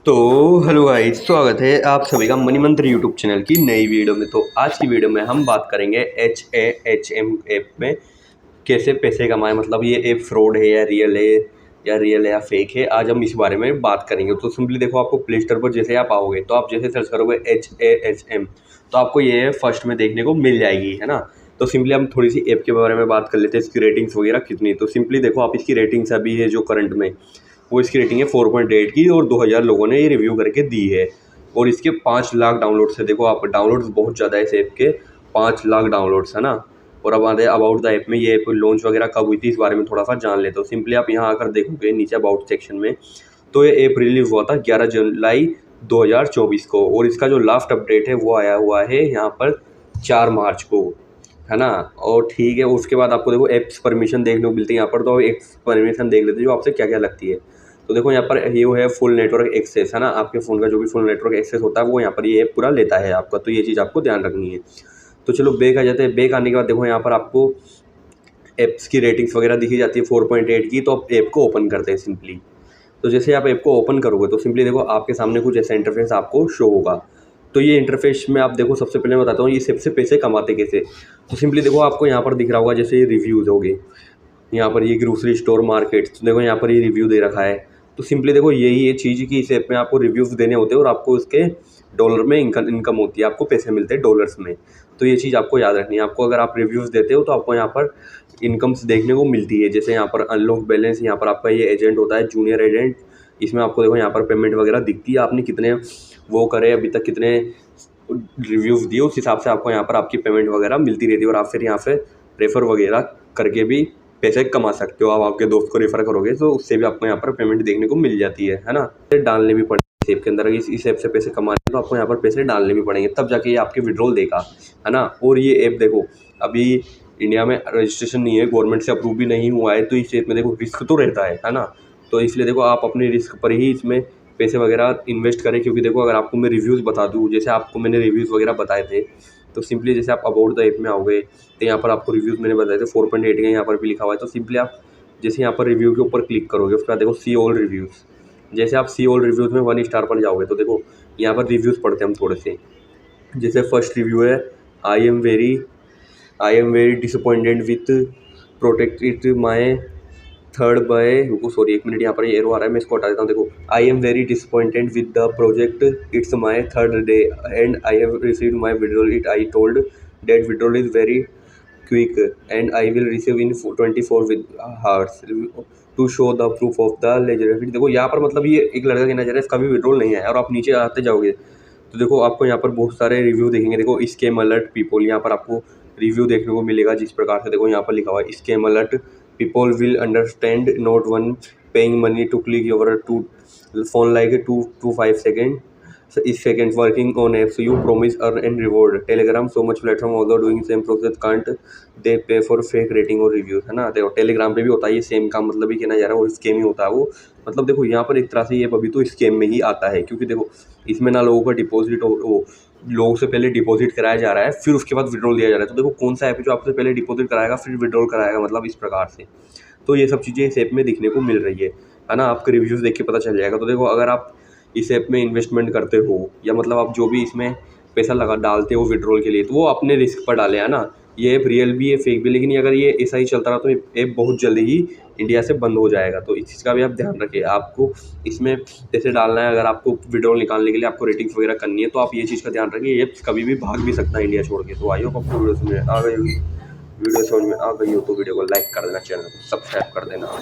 तो hello guys, स्वागत है आप सभी का मनी मंत्र यूट्यूब चैनल की नई वीडियो में। तो आज की वीडियो में हम बात करेंगे HAHM ऐप में कैसे पैसे कमाएं। मतलब ये ऐप फ्रॉड है या रियल है या फेक है, आज हम इस बारे में बात करेंगे। तो सिंपली देखो, आपको प्ले स्टोर पर जैसे आप आओगे तो आप जैसे सर्च करोगे HAHM तो आपको ये फर्स्ट में देखने को मिल जाएगी, है ना। तो सिंपली हम थोड़ी सी ऐप के बारे में बात कर लेते हैं, इसकी रेटिंग्स वगैरह कितनी। तो सिंपली देखो, आप इसकी रेटिंग्स अभी है जो करंट में, वो इसकी रेटिंग है 4.8 की और 2000 लोगों ने ये रिव्यू करके दी है। और इसके 5 लाख डाउनलोड्स है। देखो आप, डाउनलोड्स बहुत ज़्यादा है इस ऐप के, 5 लाख डाउनलोड्स, है ना। और अब आते हैं अबाउट द ऐप में। ये ऐप लॉन्च वगैरह कब हुई थी इस बारे में थोड़ा सा जान लेते हो। सिंपली आप यहाँ आकर देखोगे नीचे अबाउट सेक्शन में, तो ये ऐप रिलीज हुआ था 11 जुलाई 2024 को। और इसका जो लास्ट अपडेट है वो आया हुआ है यहाँ पर 4 मार्च को, है ना। और ठीक है, उसके बाद आपको देखो एप्स परमिशन देखने को मिलती है यहाँ पर। तो एप्स परमिशन देख लेते हैं जो आपसे क्या क्या लगती है। तो देखो यहाँ पर ये है फुल नेटवर्क एक्सेस, है ना। आपके फ़ोन का जो भी फुल नेटवर्क एक्सेस होता है वो यहाँ पर ये ऐप पूरा लेता है आपका। तो ये चीज़ आपको ध्यान रखनी है। तो चलो बैक आ जाते हैं। बैक आने के बाद देखो यहाँ पर आपको ऐप्स की रेटिंग्स वगैरह दिखी जाती है 4.8 की। तो आप ऐप को ओपन करते हैं सिंपली। तो जैसे आप ऐप को ओपन करोगे तो सिंपली देखो आपके सामने कुछ ऐसा इंटरफेस आपको शो होगा। तो ये इंटरफेस में आप देखो, सबसे पहले मैं बताता हूँ ये सबसे पैसे कमाते कैसे। तो सिंपली देखो, आपको यहाँ पर दिख रहा होगा जैसे ये रिव्यूज़ हो गए, यहाँ पर ये ग्रोसरी स्टोर मार्केट, तो देखो यहाँ पर ये रिव्यू दे रखा है। तो सिंपली देखो यही ये चीज़ कि इस ऐप में आपको रिव्यूज़ देने होते हैं और आपको उसके डॉलर में इनकम होती है, आपको पैसे मिलते हैं डॉलर्स में। तो ये चीज़ आपको याद रखनी है। आपको अगर आप रिव्यूज़ देते हो तो आपको यहाँ पर इनकम्स देखने को मिलती है। जैसे यहाँ पर अनलॉक बैलेंस, यहाँ पर आपका ये एजेंट होता है, जूनियर एजेंट। इसमें आपको देखो यहाँ पर पेमेंट वगैरह दिखती है, आपने कितने वो करे अभी तक, कितने रिव्यूज़ दिए, उस हिसाब से आपको यहाँ पर आपकी पेमेंट वगैरह मिलती रहती है। और आप फिर यहाँ पे रेफ़र वगैरह करके भी पैसे कमा सकते हो। आप आपके दोस्त को रेफ़र करोगे तो उससे भी आपको यहाँ पर पेमेंट देखने को मिल जाती है ना। डालने भी पड़ेंगे ऐप के अंदर। इस ऐप से पैसे कमाने तो आपको यहाँ पर पैसे डालने भी पड़ेंगे, तब जाके ये आपके विड्रॉल देगा, है ना। और ये ऐप देखो, अभी इंडिया में रजिस्ट्रेशन नहीं है, गवर्नमेंट से अप्रूव भी नहीं हुआ है। तो इस ऐप में देखो रिस्क तो रहता है ना। तो इसलिए देखो आप अपने रिस्क पर ही इसमें पैसे वगैरह इन्वेस्ट करें। क्योंकि देखो, अगर आपको मैं रिव्यूज़ बता दूँ, जैसे आपको मैंने रिव्यूज़ वगैरह बताए थे, तो सिंपली जैसे आप अबाउट द ऐप में आओगे तो यहाँ पर आपको रिव्यूज़ मैंने बताए थे 4.8 के, यहाँ पर भी लिखा हुआ है। तो सिंपली आप जैसे यहाँ पर रिव्यू के ऊपर क्लिक करोगे, उसके बाद देखो सी ऑल रिव्यूज़। जैसे आप सी ऑल रिव्यूज़ में 1 स्टार पर जाओगे तो देखो यहाँ पर रिव्यूज़ पढ़ते हैं हम थोड़े से। जैसे फर्स्ट रिव्यू है, I am very disappointed with protect it my third by, रुको सॉरी 1 मिनट, यहाँ पर एरो आ रहा है, मैं इसको हटा देता हूँ। देखो, I am very disappointed with the project, it's my third day and I have received my withdrawal. It I told that withdrawal is very quick and I will receive in 24 with hours to show the proof of the ledger. देखो यहाँ पर मतलब ये एक लड़का कहना चाह रहा है इसका भी विड्रॉल नहीं है। और आप नीचे आते जाओगे तो देखो आपको यहाँ पर बहुत सारे रिव्यू देखेंगे। देखो स्कैम अलर्ट पीपल, यहाँ पर आपको रिव्यू देखने को मिलेगा जिस प्रकार से देखो यहाँ पर लिखा हुआ है scam alert people will understand not one paying money to click your to phone like 2 to 5 second is second working on apps you promise earn and reward Telegram so much platform although doing same process can't they pay for fake rating और reviews, है ना। देखो Telegram पे भी होता है ये same काम, मतलब ही कहना जा रहा है, और स्कैम ही होता है वो। मतलब देखो यहाँ पर एक तरह से ये अभी तो स्कैम में ही आता है। क्योंकि देखो इसमें ना लोगों का डिपॉजिट वो लोगों से पहले डिपॉजिट कराया जा रहा है, फिर उसके बाद विड्रॉल दिया जा रहा है। तो देखो कौन सा ऐप है जो आपसे पहले डिपॉजिट कराएगा फिर विड्रॉल कराएगा, मतलब इस प्रकार से। तो ये सब चीज़ें इस ऐप में दिखने को मिल रही है ना। आपके रिव्यूज़ देख के पता चल जाएगा। तो देखो अगर आप इस ऐप में इन्वेस्टमेंट करते हो या मतलब आप जो भी इसमें पैसा लगा डालते हो विड्रॉल के लिए, तो वो अपने रिस्क पर डालें, है ना। ये ऐप रियल भी है, फेक भी, लेकिन अगर ये ऐसा ही चलता रहा तो ऐप बहुत जल्दी ही इंडिया से बंद हो जाएगा। तो इस चीज़ का भी आप ध्यान रखें। आपको इसमें पैसे डालना है, अगर आपको विड्रॉल निकालने के लिए आपको रेटिंग्स वगैरह करनी है, तो आप ये चीज़ का ध्यान रखें। ये कभी भी भाग भी सकता है इंडिया छोड़ के। तो आई होप आपको वीडियो समझ में आ गई होगी। वीडियो समझ में आ गई हो तो वीडियो को लाइक कर देना, चैनल को सब्सक्राइब कर देना।